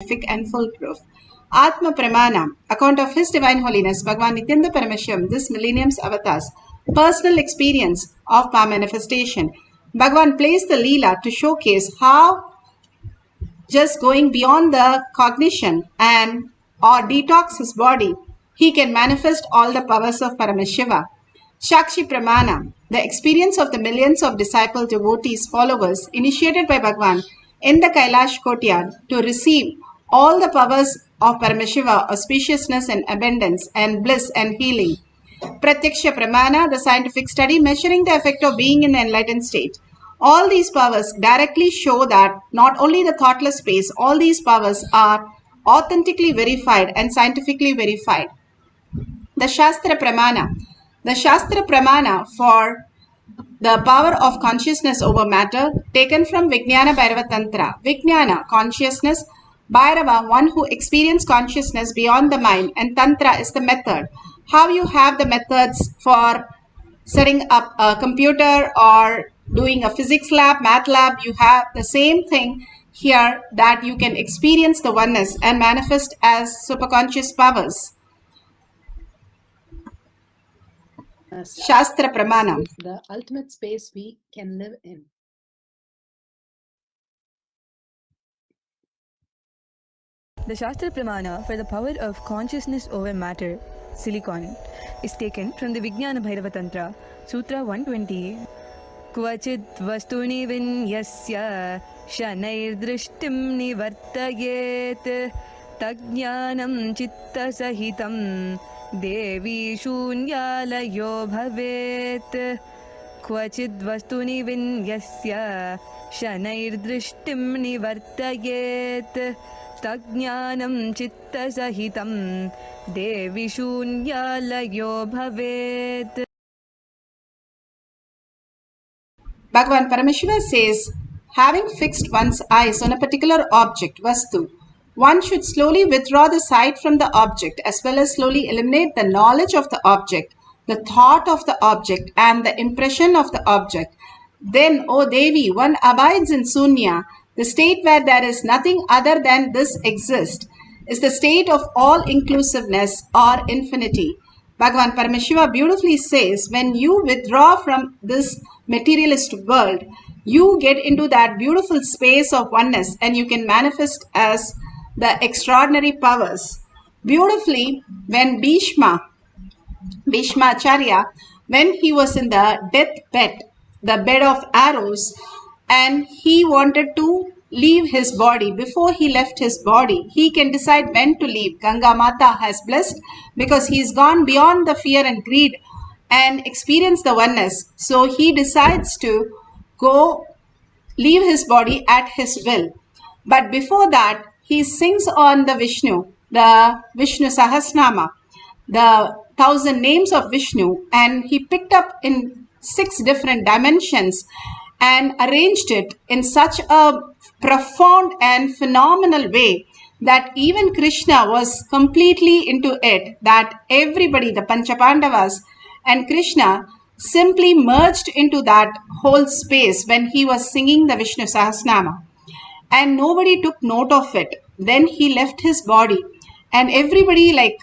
and foolproof. Atma Pramana, account of His Divine Holiness Bhagavan Nithyananda Paramashivam, this millennium's avatars, personal experience of power manifestation. Bhagavan placed the Leela to showcase how just going beyond the cognition and or detox his body, he can manifest all the powers of Paramashiva. Shakshi Pramana, the experience of the millions of disciple devotees, followers, initiated by Bhagavan in the Kailash courtyard to receive all the powers of Paramashiva, auspiciousness and abundance and bliss and healing. Pratyaksha Pramana, the scientific study measuring the effect of being in the enlightened state. All these powers directly show that not only the thoughtless space, all these powers are authentically verified and scientifically verified. The Shastra Pramana. The Shastra Pramana for the power of consciousness over matter taken from Vijnana Bhairava Tantra. Vijnana, consciousness. Bhairava, one who experiences consciousness beyond the mind, and Tantra is the method. How you have the methods for setting up a computer or doing a physics lab, math lab, you have the same thing here, that you can experience the oneness and manifest as superconscious powers. Shastra Pramana. The ultimate space we can live in. The Shastra Pramana for the power of consciousness over matter, silicon, is taken from the Vijnana Bhairava Tantra, Sutra 120. Kvachid vastuni vinyasya shanair drishtim nivartayet tajnanam chitta sahitam devi shunyalayo bhavet. Kvachid vastuni vinyasya shanair drishtim nivartayet tajnanam chitta sahitam devi shunyalayo bhavet. Bhagavan Paramashiva says, having fixed one's eyes on a particular object, Vastu, one should slowly withdraw the sight from the object as well as slowly eliminate the knowledge of the object, the thought of the object and the impression of the object. Then, O Devi, one abides in Sunya, the state where there is nothing other than this exists, is the state of all-inclusiveness or infinity. Bhagavan Paramashiva beautifully says, when you withdraw from this materialist world, you get into that beautiful space of oneness and you can manifest as the extraordinary powers. Beautifully, when Bhishma Acharya, when he was in the deathbed, the bed of arrows, and he wanted to leave his body. Before he left his body, he can decide when to leave. Ganga Mata has blessed because he's gone beyond the fear and greed and experience the oneness. So he decides to go leave his body at his will. But before that, he sings on the Vishnu Sahasnama, the 1,000 names of Vishnu, and he picked up in 6 different dimensions and arranged it in such a profound and phenomenal way that even Krishna was completely into it, that everybody, the Panchapandavas and Krishna, simply merged into that whole space when he was singing the Vishnu Sahasnama. And nobody took note of it. Then he left his body and everybody like,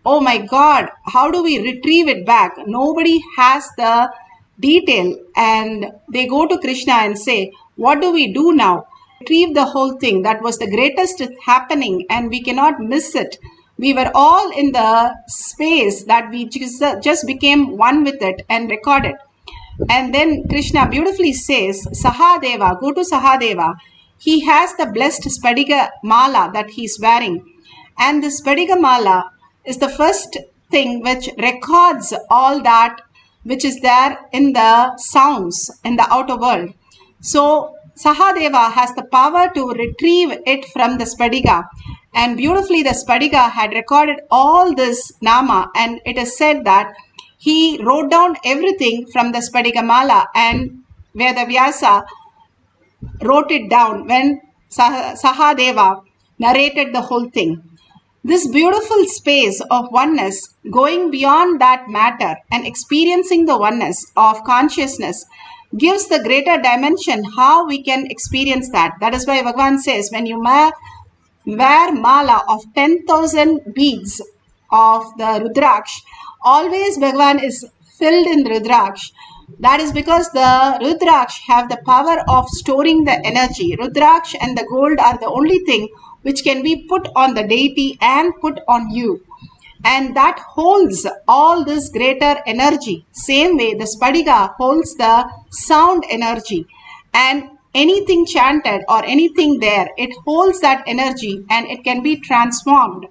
oh my God, how do we retrieve it back? Nobody has the detail, and they go to Krishna and say, what do we do now? Retrieve the whole thing. That was the greatest happening and we cannot miss it. We were all in the space that we just became one with it and recorded. And then Krishna beautifully says, Sahadeva, go to Sahadeva. He has the blessed Spadiga Mala that he's wearing. And the Spadiga Mala is the first thing which records all that which is there in the sounds in the outer world. So Sahadeva has the power to retrieve it from the Spadiga. And beautifully the Spadiga had recorded all this Nama, and it is said that he wrote down everything from the Spadiga Mala, and Vedavyasa wrote it down when Sahadeva narrated the whole thing. This beautiful space of oneness, going beyond that matter and experiencing the oneness of consciousness, gives the greater dimension how we can experience that. That is why Bhagavan says, when you wear mala of 10,000 beads of the Rudraksh, always Bhagavan is filled in Rudraksh. That is because the Rudraksh have the power of storing the energy. Rudraksh and the gold are the only thing which can be put on the deity and put on you. And that holds all this greater energy. Same way the Spadiga holds the sound energy. And anything chanted or anything there, it holds that energy and it can be transformed.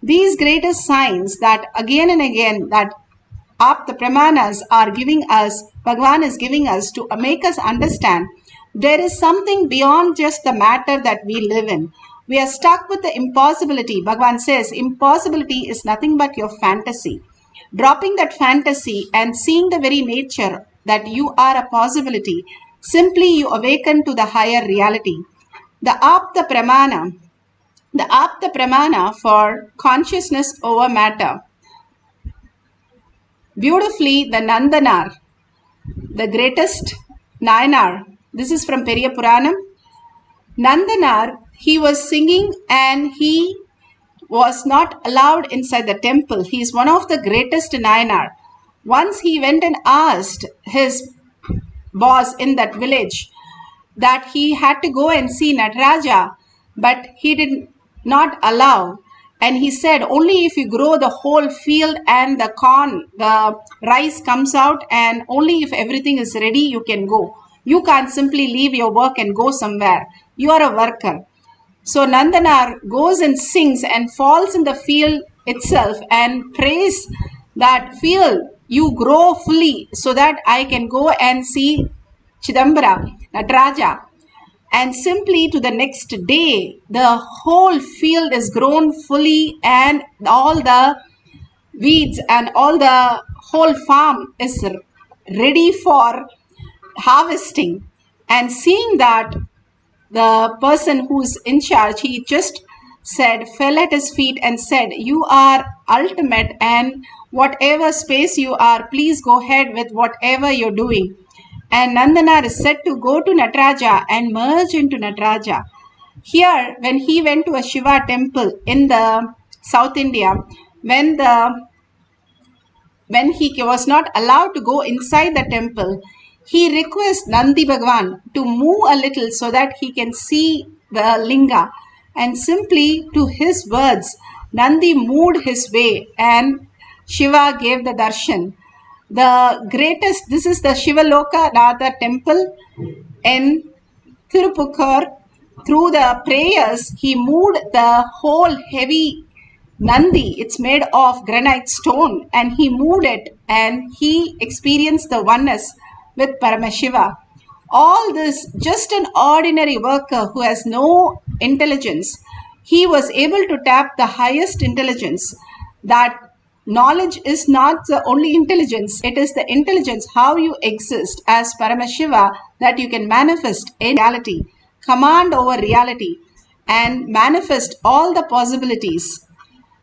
These greatest signs that again and again that the Pramanas are giving us, Bhagavan is giving us to make us understand there is something beyond just the matter that we live in. We are stuck with the impossibility. Bhagavan says impossibility is nothing but your fantasy. Dropping that fantasy and seeing the very nature that you are a possibility, simply you awaken to the higher reality. The Apta Pramana for consciousness over matter. Beautifully, the Nandanar, the greatest Nayanar, this is from Periya Puranam. Nandanar, he was singing and he was not allowed inside the temple. He is one of the greatest Nayanar. Once he went and asked his boss in that village that he had to go and see Nataraja, but he did not allow. And he said, only if you grow the whole field and the corn, the rice comes out, and only if everything is ready, you can go. You can't simply leave your work and go somewhere. You are a worker. So Nandanar goes and sings and falls in the field itself and prays that field, you grow fully so that I can go and see Chidambara, Nataraja. And simply to the next day, the whole field is grown fully and all the weeds and all the whole farm is ready for harvesting. And seeing that, the person who's in charge, he just said, fell at his feet and said, you are ultimate, and whatever space you are, please go ahead with whatever you're doing. And Nandanar is said to go to Nataraja and merge into Nataraja. Here, when he went to a Shiva temple in the South India, when he was not allowed to go inside the temple, he requests Nandi Bhagwan to move a little so that he can see the linga. And simply to his words, Nandi moved his way and Shiva gave the darshan. The greatest, this is the Shivaloka Radha temple in Tirupukar. Through the prayers, he moved the whole heavy Nandi. It's made of granite stone, and he moved it and he experienced the oneness with Paramashiva. All this, just an ordinary worker who has no intelligence, he was able to tap the highest intelligence. That knowledge is not the only intelligence, it is the intelligence how you exist as Paramashiva, that you can manifest in reality, command over reality, and manifest all the possibilities.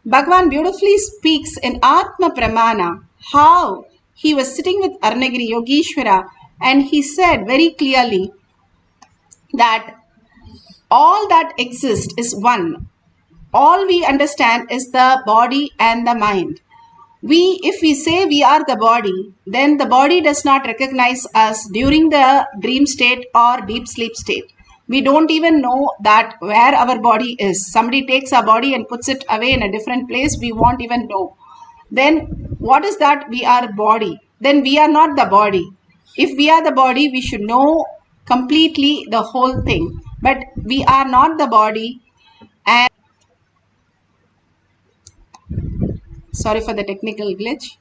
Bhagavan beautifully speaks in Atma Pramana how he was sitting with Arunagiri Yogeshwara and he said very clearly that all that exists is one. All we understand is the body and the mind. If we say we are the body, then the body does not recognize us during the dream state or deep sleep state. We don't even know that where our body is. Somebody takes our body and puts it away in a different place, we won't even know. Then what is that? We are body. Then we are not the body. If we are the body, we should know completely the whole thing. But we are not the body. And sorry for the technical glitch.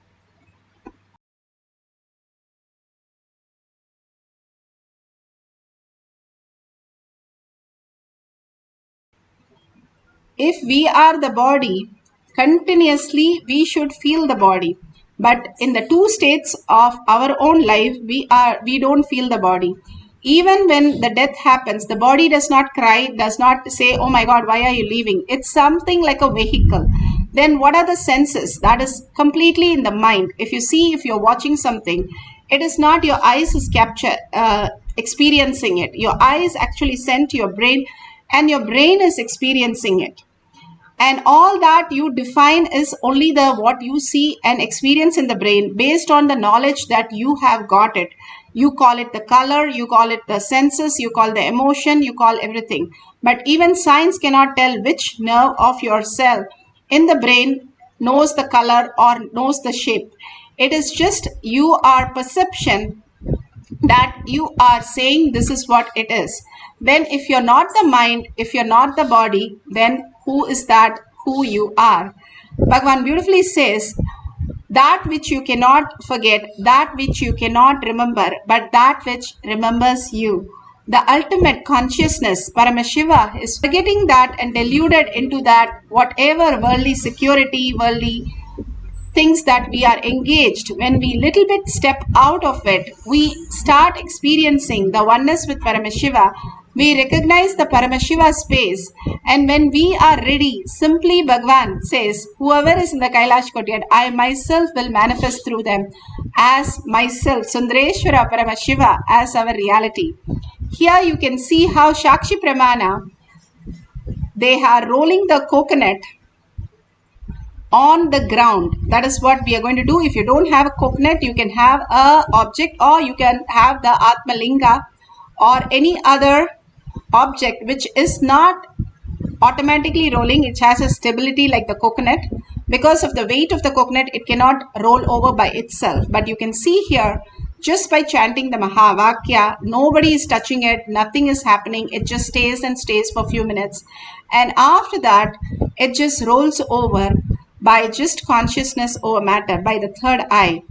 If we are the body, continuously we should feel the body. But in the two states of our own life, we don't feel the body. Even when the death happens, the body does not cry, does not say, oh my God, why are you leaving? It's something like a vehicle. Then what are the senses? That is completely in the mind. If you see, if you're watching something, it is not your eyes is experiencing it. Your eyes actually send to your brain, and your brain is experiencing it. And all that you define is only the what you see and experience in the brain based on the knowledge that you have got it. You call it the color, you call it the senses, you call the emotion, you call everything. But even science cannot tell which nerve of your cell in the brain knows the color or knows the shape. It is just your perception that you are saying this is what it is. Then if you're not the mind, if you're not the body, then who is that who you are? Bhagavan beautifully says, that which you cannot forget, that which you cannot remember, but that which remembers you. The ultimate consciousness, Paramashiva, is forgetting that and deluded into that whatever worldly security, worldly things that we are engaged. When we little bit step out of it, we start experiencing the oneness with Paramashiva. We recognize the Paramashiva space, and when we are ready, simply Bhagavan says, whoever is in the Kailash Kotyad, I myself will manifest through them as myself, Sundareshwara Paramashiva, as our reality. Here you can see how Shakshi Pramana, they are rolling the coconut on the ground. That is what we are going to do. If you don't have a coconut, you can have a object, or you can have the Atmalinga or any other object which is not automatically rolling. It has a stability like the coconut. Because of the weight of the coconut, it cannot roll over by itself. But you can see here, just by chanting the Mahavakya, nobody is touching it, nothing is happening. It just stays and stays for a few minutes. And after that, it just rolls over by just consciousness over matter, by the third eye.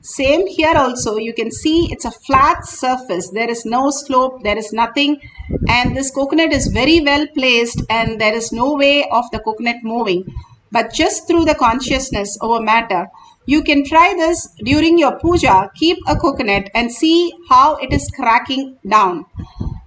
Same here also, you can see it's a flat surface. There is no slope, there is nothing. And this coconut is very well placed, and there is no way of the coconut moving. But just through the consciousness over matter, you can try this during your puja. Keep a coconut and see how it is cracking down.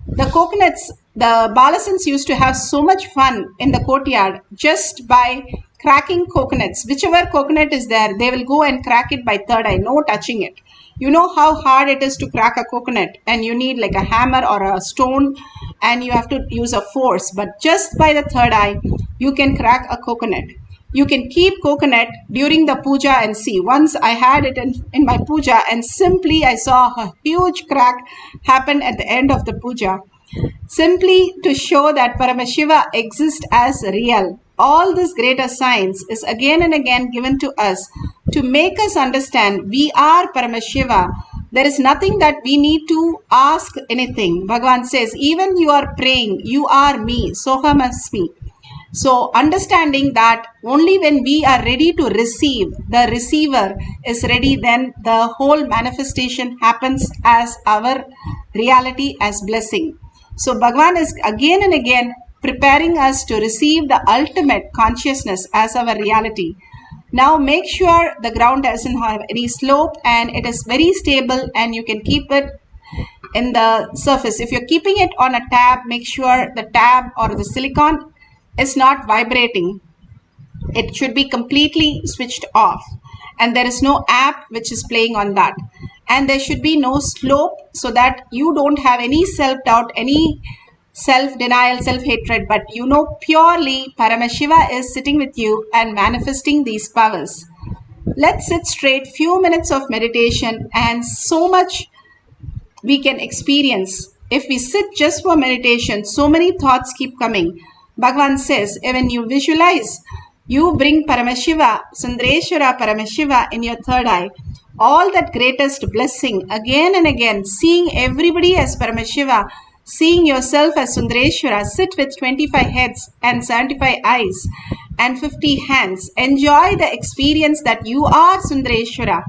The coconuts, the Balasans used to have so much fun in the courtyard just by cracking coconuts. Whichever coconut is there, they will go and crack it by third eye, no touching it. You know how hard it is to crack a coconut, and you need like a hammer or a stone, and you have to use a force. But just by the third eye, you can crack a coconut. You can keep coconut during the puja and see. Once I had it in my puja, and simply I saw a huge crack happen at the end of the puja. Simply to show that Paramashiva exists as real. All this greater science is again and again given to us to make us understand we are Paramashiva. There is nothing that we need to ask anything. Bhagavan says, even you are praying, you are me, Soham Asmi. So understanding that only when we are ready to receive, the receiver is ready, then the whole manifestation happens as our reality, as blessing. So Bhagavan is again and again preparing us to receive the ultimate consciousness as our reality. Now make sure the ground doesn't have any slope and it is very stable, and you can keep it in the surface. If you're keeping it on a tab, make sure the tab or the silicone is not vibrating. It should be completely switched off, and there is no app which is playing on that. And there should be no slope, so that you don't have any self-doubt, any self-denial, self-hatred, but you know purely Paramashiva is sitting with you and manifesting these powers. Let's sit straight, few minutes of meditation, and so much we can experience. If we sit just for meditation, so many thoughts keep coming. Bhagavan says, when you visualize, you bring Paramashiva, Sundareshwara Paramashiva in your third eye. All that greatest blessing, again and again, seeing everybody as Paramashiva, seeing yourself as Sundareshwara. Sit with 25 heads and 75 eyes and 50 hands. Enjoy the experience that you are Sundareshwara.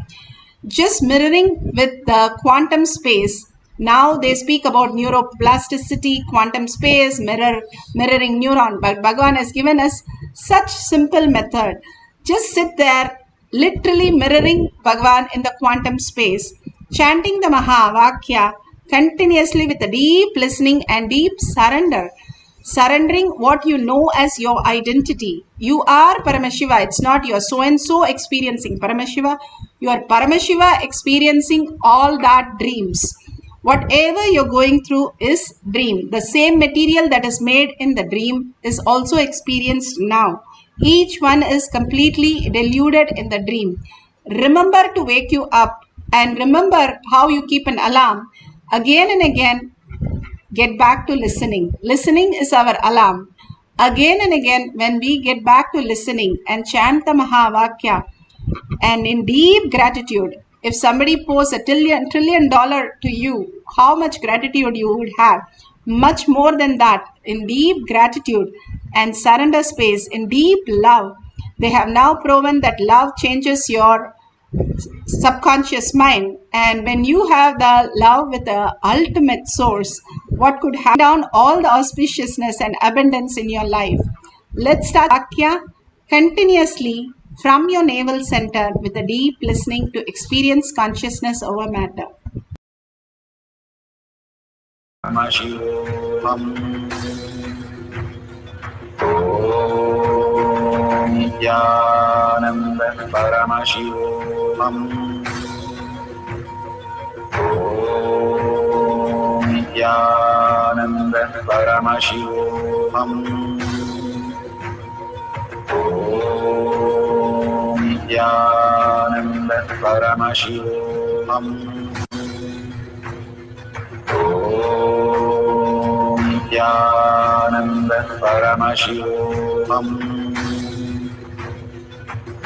Just mirroring with the quantum space. Now they speak about neuroplasticity, quantum space, mirroring neuron. But Bhagavan has given us such simple method. Just sit there, literally mirroring Bhagavan in the quantum space, chanting the Mahavakya continuously with a deep listening and deep surrender. surrendering what you know as your identity. You are Paramashiva. It's not your so-and-so experiencing Paramashiva. You are Paramashiva experiencing all that dreams. Whatever you're going through is dream. The same material that is made in the dream is also experienced now. Each one is completely deluded in the dream. Remember to wake you up and remember how you keep an alarm. Again and again, get back to listening. Listening is our alarm. Again and again, when we get back to listening and chant the Mahavakya, and in deep gratitude, if somebody posed $1 trillion to you, how much gratitude you would have? Much more than that, in deep gratitude and surrender space, in deep love. They have now proven that love changes your subconscious mind, and when you have the love with the ultimate source, what could have down all the auspiciousness and abundance in your life. Let's start Vakya continuously from your navel center with a deep listening to experience consciousness over matter. Paramashivoham. Om Nithyananda Paramashivoham. Om Nithyananda Paramashivoham. Om Nithyananda Paramashivoham. Om Nithyananda Paramashivoham.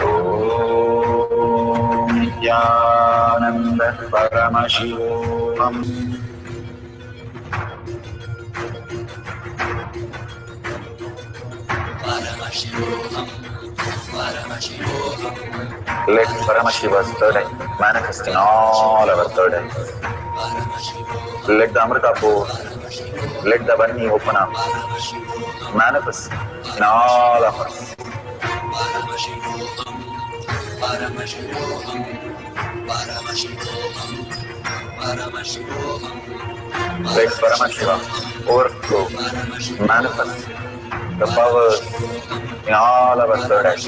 Om Nithyananda Paramashivoham. Let Paramashiva's third eye manifest in all our third eyes. Let the Amrita pour, let the Vani open up, manifest in all of us. Let Paramashiva overflow, manifest the powers in all our third eyes.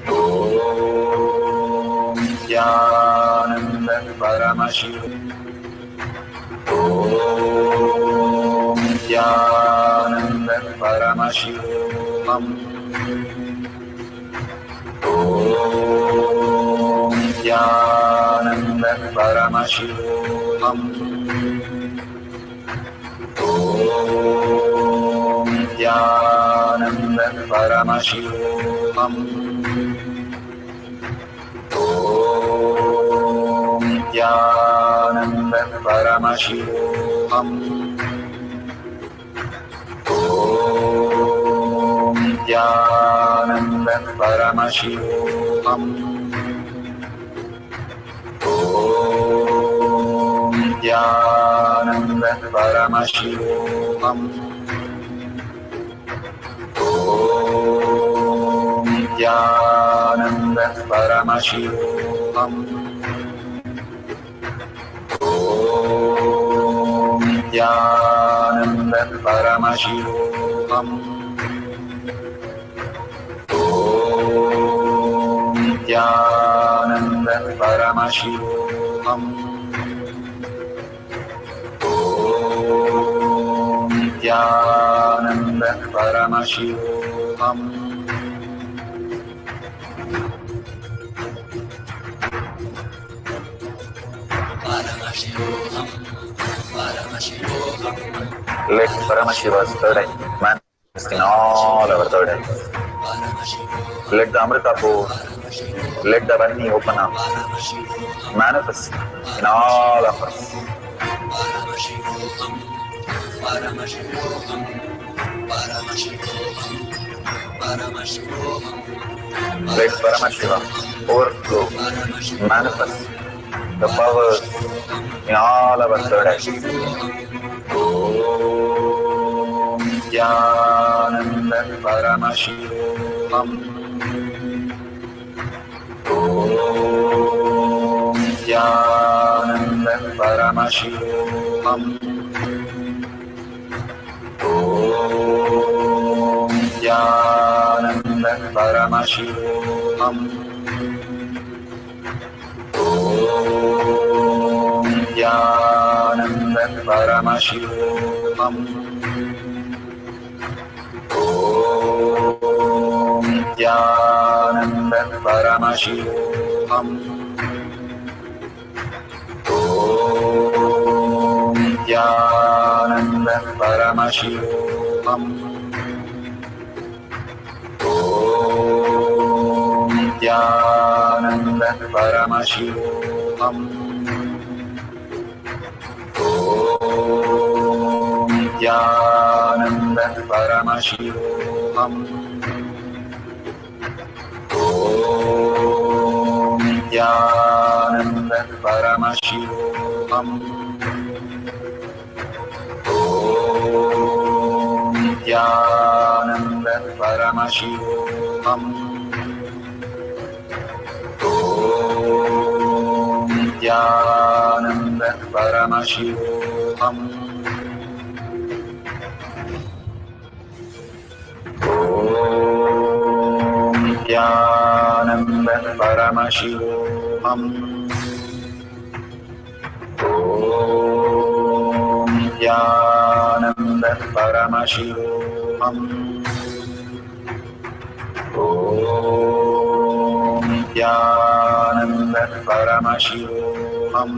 Om Nithyananda Paramashivam. Om Nithyananda Paramashivoham. Om Nithyananda Paramashivoham. Om Nithyananda Paramashivoham. Om Nithyananda Paramashivoham. Om Nithyananda Paramashivoham. Om Nithyananda Paramashivoham. Om Nithyananda Paramashivoham. Om Nithyananda Paramashivoham. Om Nithyananda Paramashivoham. Om Nithyananda Paramashivoham. Let Paramashiva's third eye manifest in all our third eyes. Let the Amrita pour, let the Vani open up, manifest in all of us. Let Paramashiva overflow, manifest the powers in all our third eyes. Om Nithyananda Paramashivoham. Om Nithyananda Paramashivoham. Om Paramashivoham. Om Nithyananda Paramashivam. Om Nithyananda Paramashivam. Om Nithyananda Paramashivam. Om Nithyananda Paramashivoham. Om Nithyananda Paramashivoham. Om Nithyananda Paramashivoham. Om Nithyananda Paramashivoham. Om Nithyananda Paramashivoham. Om Nithyananda Paramashivoham. Om Nithyananda Paramashivoham. Om Nithyananda Paramashivoham. Om Nithyananda Paramashivoham.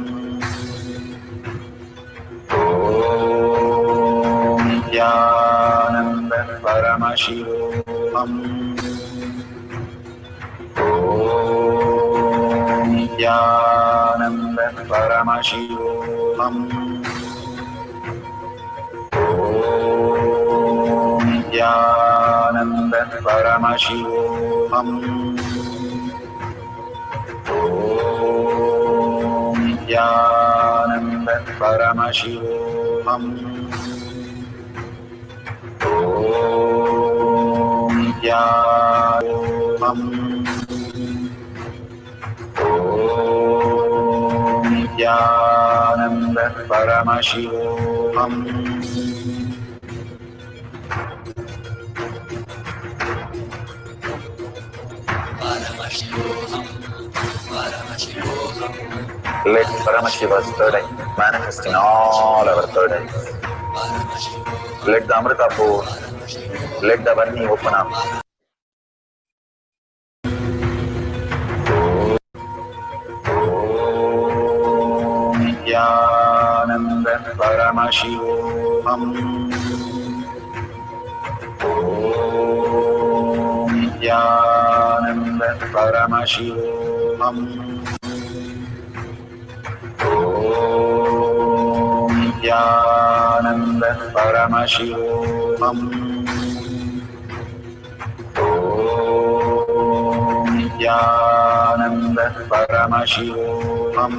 Om Nithyananda Paramashivoham. Om Nithyananda Paramashivoham. Om Nithyananda Paramashivoham. Om Nithyananda Om Nithyananda Paramashivoham. Let Paramashiva's third eye manifest in all our third eyes. Let the Amrita pour, let the Varni open up. Om Nithyananda Paramashivoham. Om Nithyananda Paramashivoham. Om Nithyananda Paramashivoham. Om Nithyananda Paramashivoham.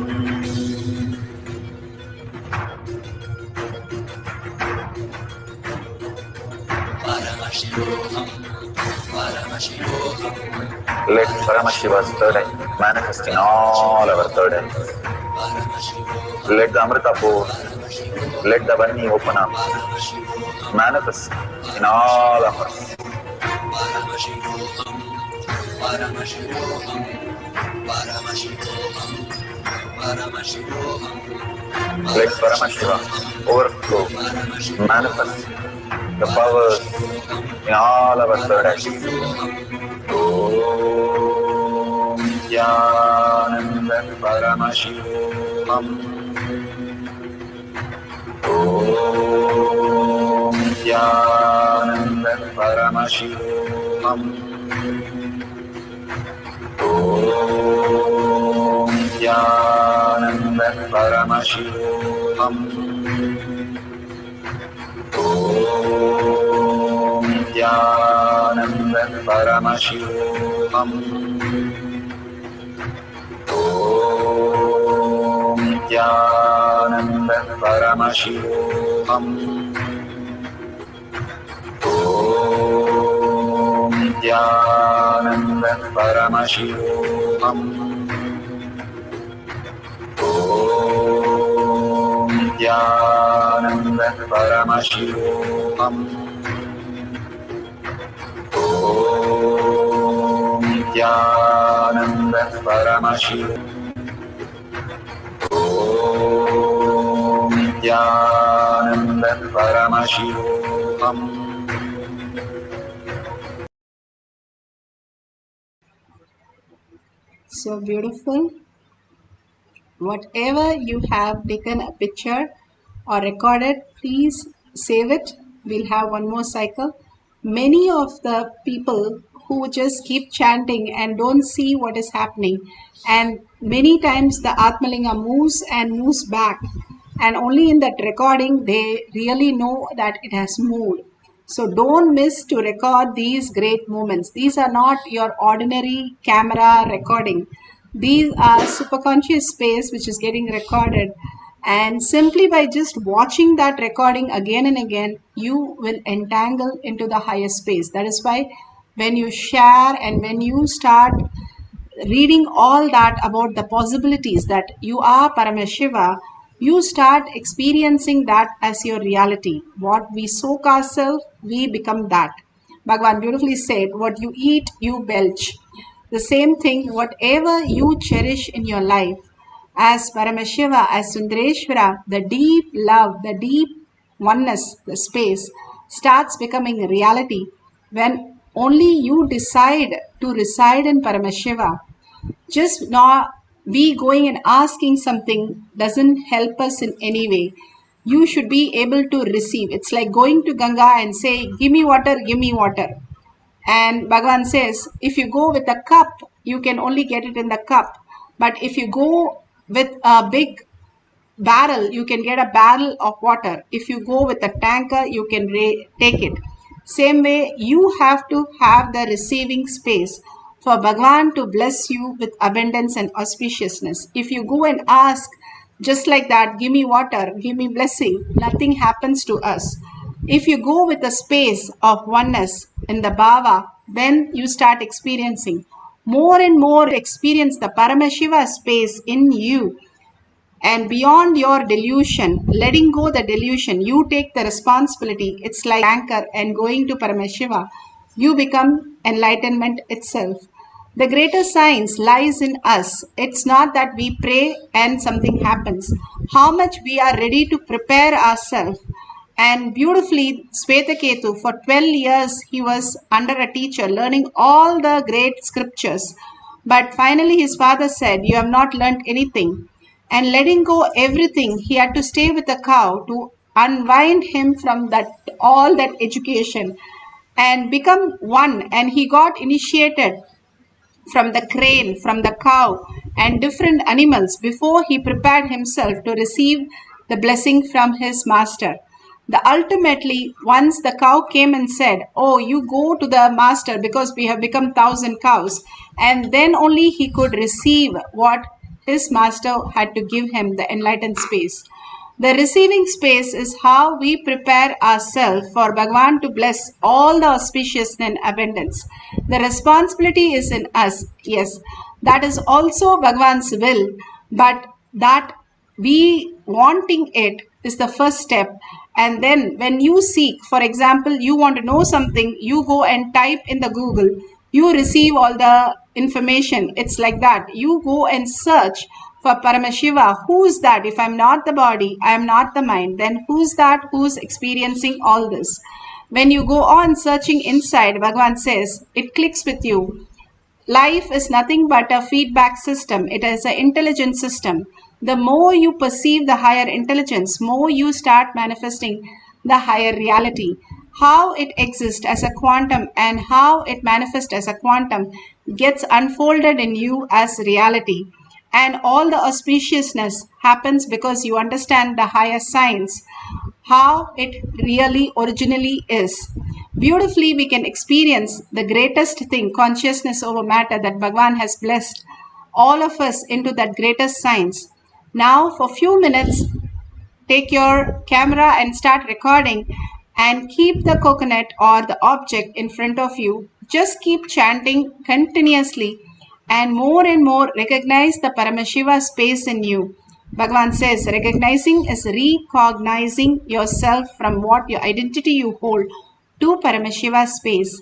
Let Paramashiva's third eye manifest in all our third eyes. Let the Amrita pour, let the Varni open up, manifest in all of us. Let Paramashiva overflow, manifest the powers in all our third eyes. Om Nithyananda Paramashivoham. Om Nithyananda Paramashivoham. Om Nithyananda Paramashivoham. Om Nithyananda Paramashivoham. Om Nithyananda Paramashivoham. Om Nithyananda Paramashivoham. Om Nithyananda Paramashivoham. Om Nithyananda Paramashivam. Om Nithyananda Paramashivoham. So beautiful. Whatever you have taken a picture or recorded, please save it. We'll have one more cycle. Many of the people who just keep chanting and don't see what is happening, and many times the Atmalinga moves and moves back, and only in that recording they really know that it has moved. So don't miss to record these great moments. These are not your ordinary camera recording. These are superconscious space which is getting recorded. And simply by just watching that recording again and again, you will entangle into the higher space. That is why when you share and when you start reading all that about the possibilities that you are Paramashiva, you start experiencing that as your reality. What we soak ourselves, we become that. Bhagavan beautifully said, what you eat, you belch. The same thing, whatever you cherish in your life, as Paramashiva, as Sundareshwara, the deep love, the deep oneness, the space, starts becoming reality when only you decide to reside in Paramashiva. Just not be going and asking something doesn't help us in any way. You should be able to receive. It's like going to Ganga and say, give me water, give me water. And Bhagavan says, if you go with a cup, you can only get it in the cup. But if you go with a big barrel, you can get a barrel of water. If you go with a tanker, you can take it. Same way, you have to have the receiving space for Bhagavan to bless you with abundance and auspiciousness. If you go and ask just like that, give me water, give me blessing, nothing happens to us. If you go with a space of oneness in the bhava, then you start experiencing more and more, experience the Paramashiva space in you. And beyond your delusion, letting go the delusion, you take the responsibility. It's like anchor and going to Paramashiva. You become enlightenment itself. The greater science lies in us. It's not that we pray and something happens. How much we are ready to prepare ourselves. And beautifully, Svetaketu, for 12 years, he was under a teacher learning all the great scriptures. But finally, his father said, you have not learnt anything. And letting go everything, he had to stay with the cow to unwind him from that all that education and become one. And he got initiated from the crane, from the cow, and different animals before he prepared himself to receive the blessing from his master. The ultimately, once the cow came and said, oh, you go to the master because we have become 1,000 cows, and then only he could receive what his master had to give him, the enlightened space. The receiving space is how we prepare ourselves for Bhagavan to bless all the auspicious and abundance. The responsibility is in us. Yes, that is also Bhagavan's will, but that we wanting it is the first step. And then when you seek, for example, you want to know something, you go and type in the Google, you receive all the information. It's like that. You go and search for Paramashiva. Who's that? If I'm not the body, I am not the mind, then who's that who's experiencing all this? When you go on searching inside, Bhagavan says, it clicks with you. Life is nothing but a feedback system. It is an intelligent system. The more you perceive the higher intelligence, more you start manifesting the higher reality. How it exists as a quantum and how it manifests as a quantum gets unfolded in you as reality. And all the auspiciousness happens because you understand the higher science, how it really originally is. Beautifully, we can experience the greatest thing, consciousness over matter, that Bhagavan has blessed all of us into that greatest science. Now, for a few minutes, take your camera and start recording and keep the coconut or the object in front of you. Just keep chanting continuously and more recognize the Paramashiva space in you. Bhagavan says recognizing is recognizing yourself from what your identity you hold to Paramashiva space.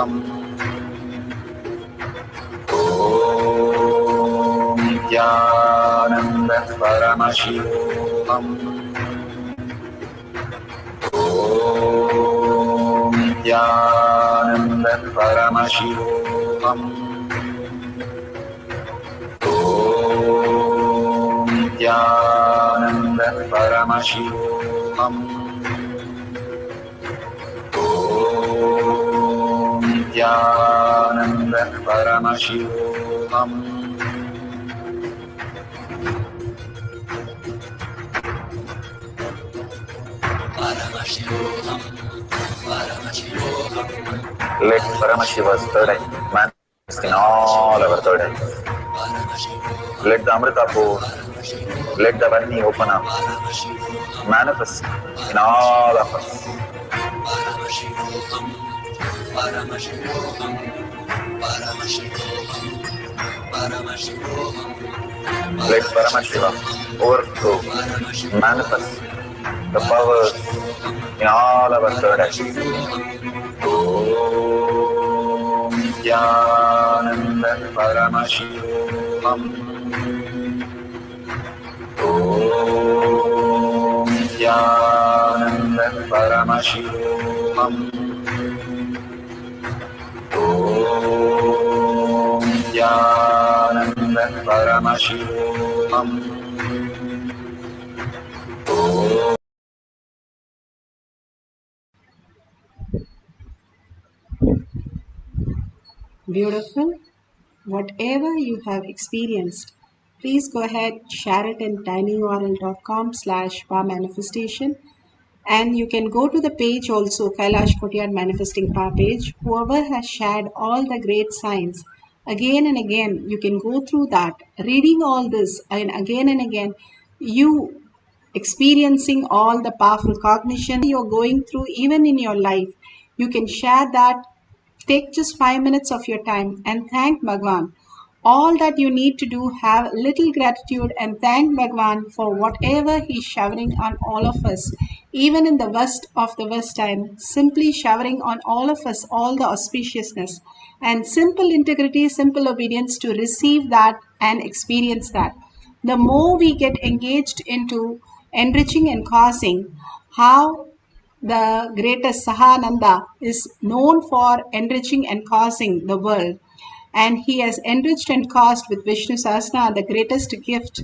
Om Nithyananda Paramashivoham. Om Nithyananda Paramashivoham. Om Nithyananda Paramashivoham. Om Nithyananda Paramashivoham. Let Paramashiva's third eye manifest in all our third eyes. Let the Amrita pour, let the Vani open up, manifest in all of us. Let Paramashiva overflow, manifest the powers in all our third eyes. Om Nithyananda Paramashivoham. Om Nithyananda Paramashivoham. Om Nithyananda Paramashivoham. Beautiful. Whatever you have experienced, please go ahead, share it in tinyurl.com/powermanifestation. And you can go to the page also, Kailash Kotyar Manifesting Power page. Whoever has shared all the great signs, again and again, you can go through that, reading all this, and again, you experiencing all the powerful cognition you're going through, even in your life. You can share that. Take just 5 minutes of your time and thank Bhagwan. All that you need to do, have little gratitude and thank Bhagwan for whatever He's showering on all of us. Even in the worst of the worst time, simply showering on all of us all the auspiciousness and simple integrity, simple obedience to receive that and experience that. The more we get engaged into enriching and causing, how the greatest Sahananda is known for enriching and causing the world. And he has enriched and caused with Vishnu Sahasrana the greatest gift,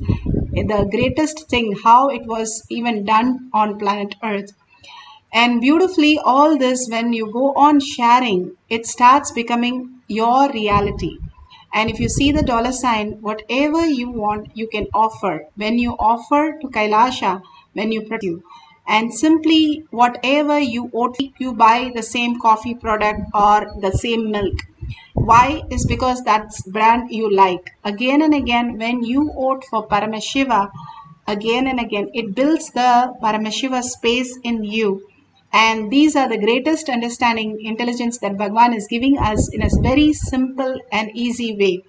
the greatest thing, how it was even done on planet Earth. And beautifully, all this, when you go on sharing, it starts becoming your reality. And if you see the dollar sign, whatever you want, you can offer. When you offer to Kailasha, when you produce, and simply whatever you ought, you buy the same coffee product or the same milk. Why? Is because that's brand you like. Again and again, when you vote for Paramashiva, again and again, it builds the Paramashiva space in you. And these are the greatest understanding, intelligence that Bhagwan is giving us in a very simple and easy way.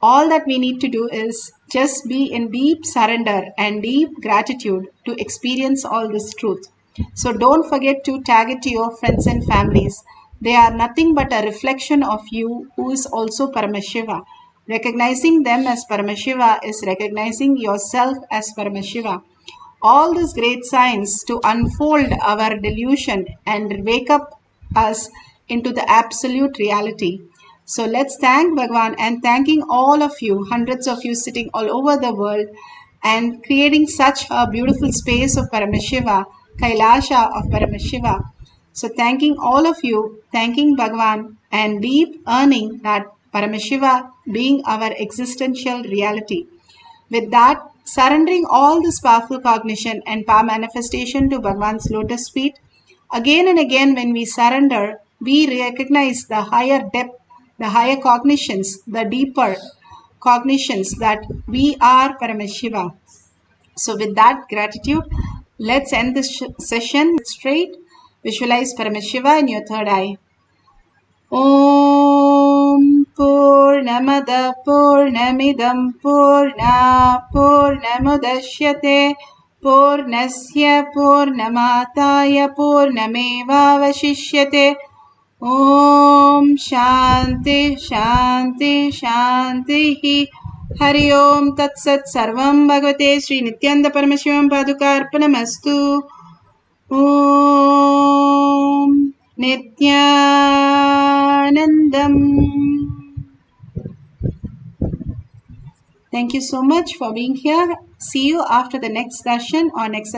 All that we need to do is just be in deep surrender and deep gratitude to experience all this truth. So don't forget to tag it to your friends and families. They are nothing but a reflection of you who is also Paramashiva. Recognizing them as Paramashiva is recognizing yourself as Paramashiva. All these great signs to unfold our delusion and wake up us into the absolute reality. So let's thank Bhagwan and thanking all of you, hundreds of you sitting all over the world and creating such a beautiful space of Paramashiva, Kailasha of Paramashiva. So thanking all of you, thanking Bhagwan and deep earning that Paramashiva being our existential reality. With that, surrendering all this powerful cognition and power manifestation to Bhagwan's lotus feet, again and again when we surrender, we recognize the higher depth, the higher cognitions, the deeper cognitions that we are Paramashiva. So with that gratitude, let's end this session straight. Visualize Paramashiva in your third eye. Om Purnamada Purnamidam Purna Purnamudashyate Purnasya Purnamataya Purnameva Vashishyate Om Shanti Shanti Shanti. Hari Om Tat Sat Sarvam Bhagavate Sri Nithyananda Paramashivam Padukarpanamastu. Om Nithyanandam. Thank you so much for being here. See you after the next session or next